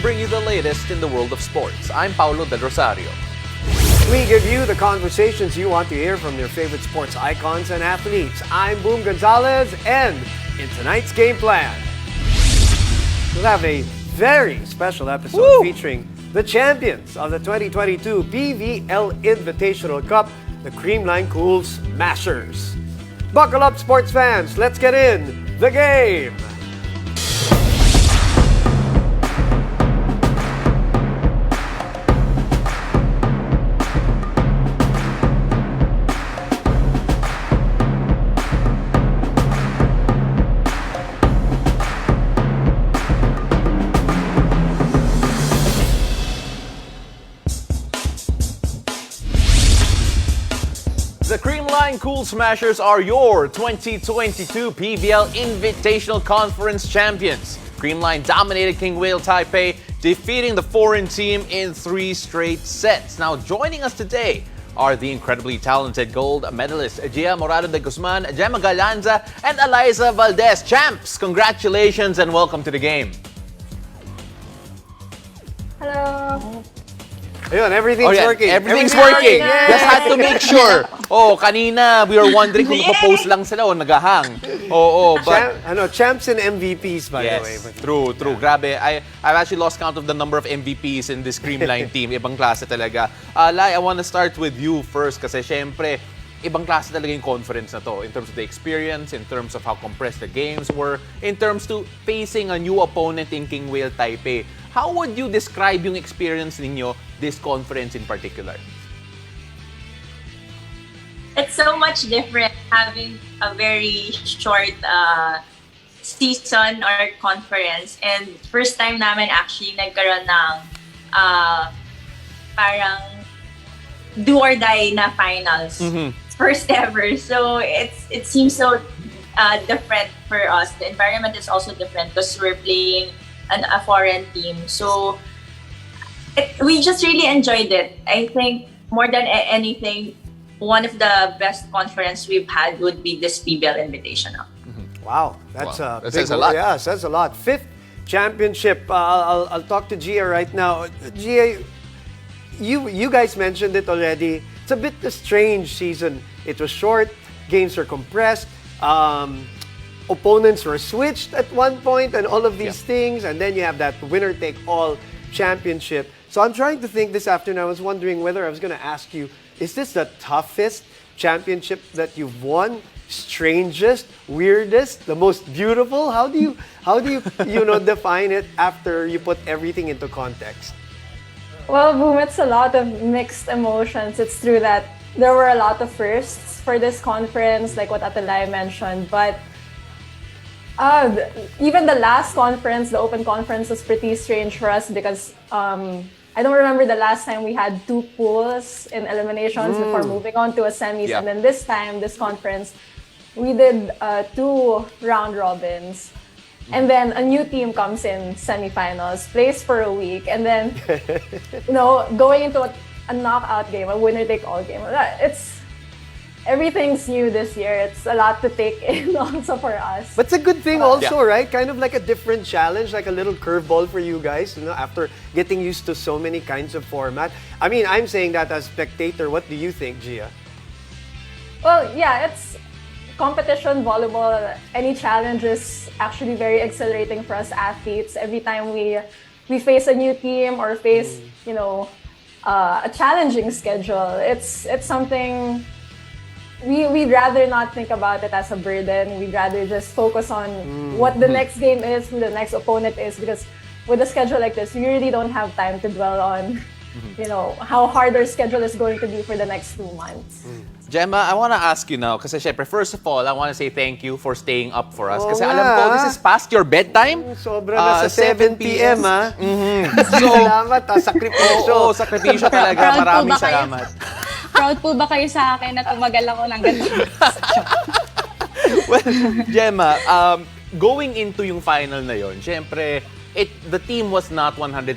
bring you the latest in the world of sports. I'm Paulo Del Rosario. We give you the conversations you want to hear from your favorite sports icons and athletes. I'm Boom Gonzalez, and in tonight's game plan, we'll have a very special episode featuring the champions of the 2022 PVL Invitational Cup, the Creamline Cool Smashers. Buckle up, sports fans. Let's get in the game. The Creamline Cool Smashers are your 2022 PVL Invitational Conference champions. Creamline dominated King Whale Taipei, defeating the foreign team in 3 straight sets. Now, joining us today are the incredibly talented gold medalists Jema de Guzman, Jema Galanza, and Alyssa Valdez. Champs, congratulations and welcome to the game. Hello. Ayun, everything's working. Everything's working. Just had to make sure. Kanina we were wondering kung magpo-post lang sila o nagahang. But champs and MVPs, by the way. yes, true. Grabe. I've actually lost count of the number of MVPs in this Creamline team. Ibang klase talaga. Lai, I want to start with you first kasi syempre, ibang klase talaga yung conference na to in terms of the experience, in terms of how compressed the games were, in terms to facing a new opponent in King Whale Taipei. How would you describe yung experience ninyo this conference in particular? It's so much different having a very short season or conference, and first time namin actually nagkaroon ng parang do or die na finals. First ever. So it seems so different for us. The environment is also different because we're playing a foreign team. So we just really enjoyed it. I think more than anything, one of the best conference we've had would be this PVL Invitational. Wow, that's a that big says a lot. Yeah, says a lot. 5th championship. I'll talk to Gia right now. Gia, you guys mentioned it already. It's a bit a strange season. It was short. Games are compressed. Opponents were switched at one point, and all of these things, and then you have that winner-take-all championship. So I'm trying to think this afternoon. I was wondering whether I was going to ask you, is this the toughest championship that you've won? Strangest, weirdest, the most beautiful? How do you define it after you put everything into context? Well, Boom, it's a lot of mixed emotions. It's true that there were a lot of firsts for this conference, like what Atalay mentioned, but even the last conference, the open conference, was pretty strange for us because I don't remember the last time we had 2 pools in eliminations before moving on to a semis. Yeah. And then this time, this conference, we did 2 round robins. And then a new team comes in semifinals, plays for a week, and then going into a knockout game, a winner-take-all game. Everything's new this year. It's a lot to take in also for us. But it's a good thing also, right? Kind of like a different challenge, like a little curveball for you guys, after getting used to so many kinds of format. I mean, I'm saying that as spectator. What do you think, Gia? Well, yeah, it's competition volleyball. Any challenge is actually very exhilarating for us athletes. Every time we face a new team or face, a challenging schedule, it's something. We'd rather not think about it as a burden. We'd rather just focus on what the next game is, who the next opponent is, because with a schedule like this, we really don't have time to dwell on, how hard our schedule is going to be for the next 2 months. Jema, I want to ask you now, kasi syempre, first of all, I want to say thank you for staying up for us. Kasi alam ko, this is past your bedtime. Sobra na sa 7 p.m. So, salamat, sakripisyo. Sakripisyo talaga. Maraming salamat. Proud po ba kayo sa akin na tumagal ako ng ganito? Well, Jema, going into yung final na yon, syempre, the team was not 100%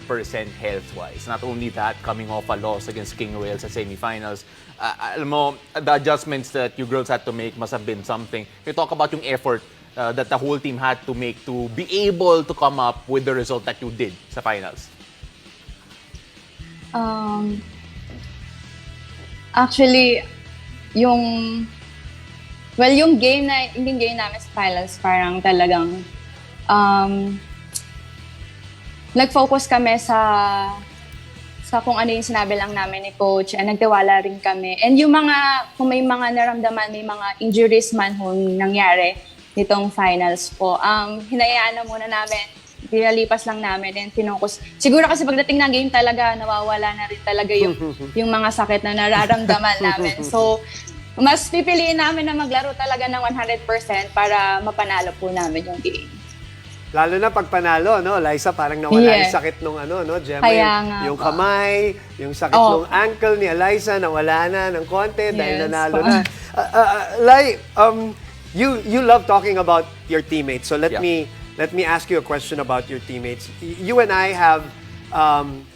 health-wise. Not only that, coming off a loss against King Whale sa semifinals, alam mo, the adjustments that you girls had to make must have been something. You talk about yung effort that the whole team had to make to be able to come up with the result that you did sa finals. Um, Actually, yung yung game namin sa finals, parang talagang nag-focus kami sa kung ano yung sinabi lang namin ni coach, and nagtiwala rin kami. And yung kung may mga naramdaman, may mga injuries man nangyari nitong finals po, hinayaan na muna namin, pinalipas lang namin and finokus. Siguro kasi pagdating ng game talaga, nawawala na rin talaga yung mga sakit na nararamdaman namin. So, mas pipiliin namin na maglaro talaga ng 100% para mapanalo po namin yung game. Lalo na pag panalo, no? Liza, parang nawala yung sakit nung Jema. Kaya Yung kamay, yung sakit nung ankle ni Alyssa, nawala na ng konti dahil nanalo na. Lai, you love talking about your teammates. So let me ask you a question about your teammates. You and I have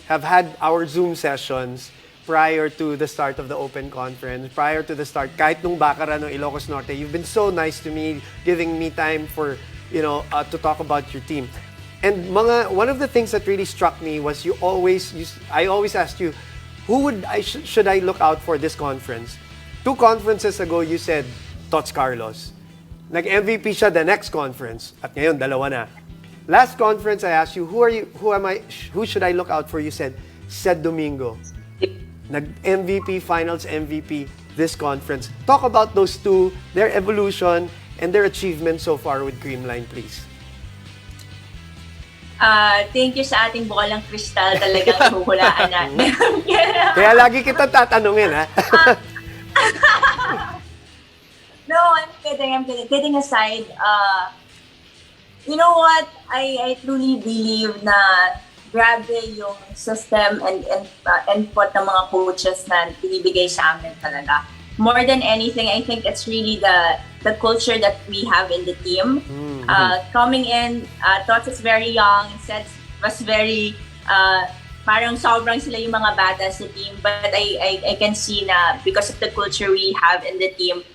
had our Zoom sessions prior to the start of the Open Conference, prior to the start, kahit nung Baccarat ng Ilocos Norte. You've been so nice to me, giving me time for to talk about your team. And one of the things that really struck me was I always asked you, should I look out for this conference? 2 conferences ago, you said Tots Carlos. Nag-MVP siya the next conference, at ngayon dalawa na. Last conference, I asked you, who should I look out for? You said Ced Domingo. Nag-MVP, Finals MVP this conference. Talk about those two, their evolution, and their achievements so far with Creamline, please. Thank you sa ating bolang kristal, talagang huhulaan natin. Kaya lagi kita tatanungin, ha? No, I'm kidding. Kidding aside, you know what? I truly believe na grabe yung system and input ng mga coaches na binibigay sa amin talaga. More than anything, I think it's really the culture that we have in the team. Coming in, Tots is very young, Ced was very, parang sobrang sila yung mga bata sa team. But I can see na because of the culture we have in the team,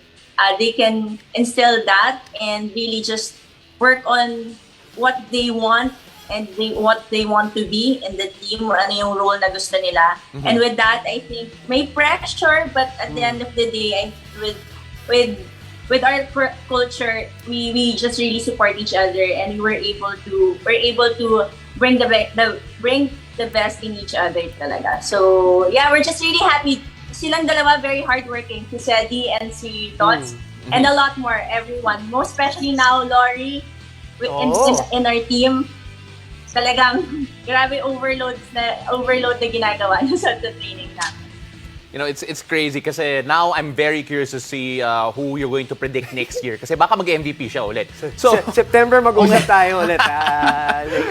they can instill that and really just work on what they want and what they want to be in the team or ano yung role na gusto nila. And with that, I think may pressure, but at the end of the day, with our culture, we just really support each other, and we're able to bring the best in each other talaga. So yeah, we're just really happy. Silang dalawa very hardworking, si Cedi and si Tots, and a lot more, everyone. Most especially now, Lori, in our team. Talagang grabe overload na ginagawa niya sa training namin. You know, it's crazy kasi now I'm very curious to see who you're going to predict next year kasi baka mag-MVP siya ulit. So September mag-usap tayo ulit,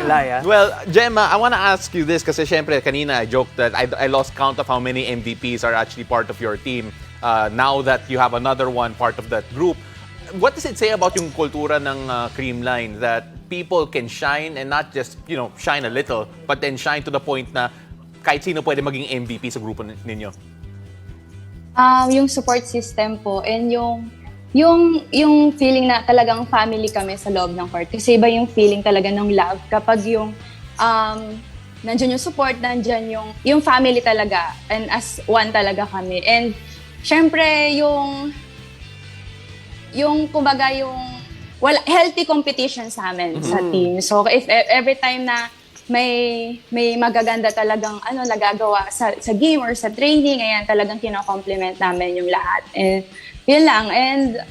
Laya. Well, Jema, I want to ask you this kasi syempre kanina I joked that I lost count of how many MVPs are actually part of your team. Now that you have another one part of that group, what does it say about yung kultura ng Creamline that people can shine and not just, shine a little, but then shine to the point na kahit sino pwede maging MVP sa grupo ninyo? Yung support system po and yung feeling na talagang family kami sa loob ng court. Kasi iba yung feeling talaga ng love kapag yung nandyan yung support, nandyan yung family talaga, and as one talaga kami. And syempre kumbaga healthy competition sa amin sa team. So if every time na may magaganda talagang nagagawa sa game or sa training, ayan talagang kino-compliment namin yung lahat. And yun lang. And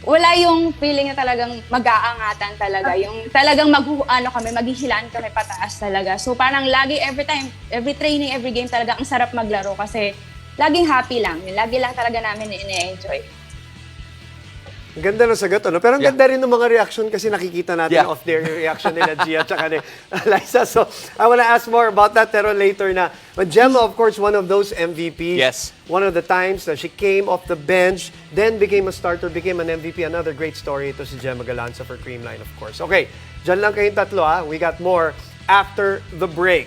wala yung feeling na talagang mag-aangatan talaga. Yung talagang maghihilaan kami pataas talaga. So parang lagi, every training, every game talaga ang sarap maglaro kasi laging happy lang. Lagi lang talaga namin ine-enjoy. Ang ganda ng sagot, Pero ang ganda rin ng mga reaction kasi nakikita natin off their reaction nila, Gia, tsaka ni Liza. So, I want to ask more about that, pero later na. But Jema, of course, one of those MVPs. Yes. One of the times that she came off the bench, then became a starter, became an MVP. Another great story ito si Jema Galanza for Creamline, of course. Okay, dyan lang kayong tatlo, ha? We got more after the break.